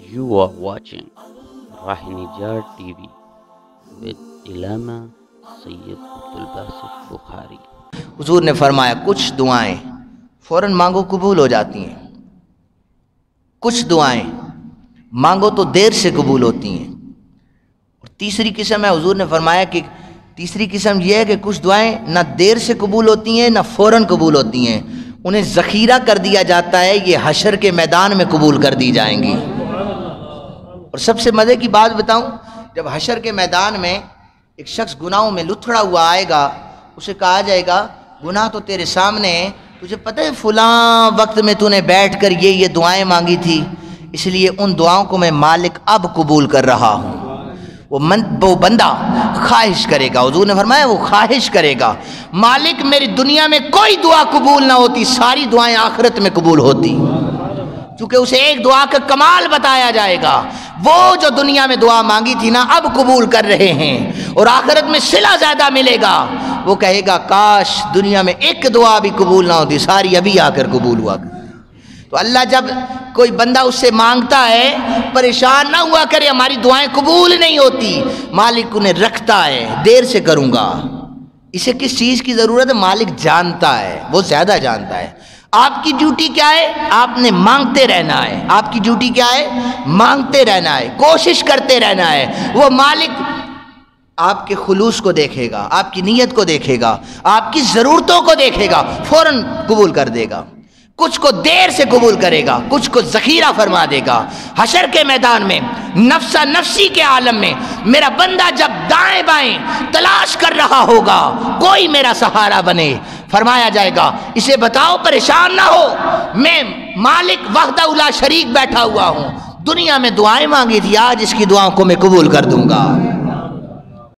You are watching Rahinijar TV with Ilama Sayyid Abdul Basit Bukhari. हुजूर ने फरमाया कुछ दुआएं फौरन मांगो कबूल हो जाती हैं, कुछ दुआएं मांगो तो देर से कबूल होती हैं। और तीसरी किस्म है, हुजूर ने फरमाया कि तीसरी किस्म यह है कि कुछ दुआएं ना देर से कबूल होती हैं ना फौरन कबूल होती हैं, उन्हें ज़ख़ीरा कर दिया जाता है, ये हशर के मैदान में कबूल कर दी जाएंगी। और सबसे मज़े की बात बताऊं, जब हशर के मैदान में एक शख्स गुनाहों में लुथड़ा हुआ आएगा, उसे कहा जाएगा गुनाह तो तेरे सामने है, तुझे पता है फ़लाँ वक्त में तूने बैठ कर ये दुआएं मांगी थी, इसलिए उन दुआओं को मैं मालिक अब कबूल कर रहा हूँ। वो बंदा ख्वाहिश करेगा, हुजूर ने फरमाया वो ख्वाहिश करेगा मालिक मेरी दुनिया में कोई दुआ कबूल ना होती, सारी दुआएं आखिरत में कबूल होती, क्योंकि उसे एक दुआ का कमाल बताया जाएगा। वो जो दुनिया में दुआ मांगी थी ना अब कबूल कर रहे हैं और आखिरत में सिला ज़्यादा मिलेगा। वो कहेगा काश दुनिया में एक दुआ भी कबूल ना होती, सारी अभी आकर कबूल हुआ। तो अल्लाह जब कोई बंदा उससे मांगता है, परेशान ना हुआ करे हमारी दुआएं कबूल नहीं होती, मालिक उन्हें रखता है, देर से करूँगा। इसे किस चीज़ की ज़रूरत है मालिक जानता है, वो ज़्यादा जानता है। आपकी ड्यूटी क्या है? आपने मांगते रहना है। आपकी ड्यूटी क्या है? मांगते रहना है, कोशिश करते रहना है। वो मालिक आपके खुलूस को देखेगा, आपकी नीयत को देखेगा, आपकी ज़रूरतों को देखेगा, फौरन कबूल कर देगा। कुछ को देर से कबूल करेगा, कुछ को ज़ख़ीरा फरमा देगा। हशर के मैदान में नफ्सा नफ्सी के आलम में मेरा बंदा जब दाएं बाएं तलाश कर रहा होगा कोई मेरा सहारा बने, फरमाया जाएगा इसे बताओ परेशान ना हो, मैं मालिक वहदहू ला शरीक बैठा हुआ हूँ, दुनिया में दुआएं मांगी थी, आज इसकी दुआओं को मैं कबूल कर दूंगा।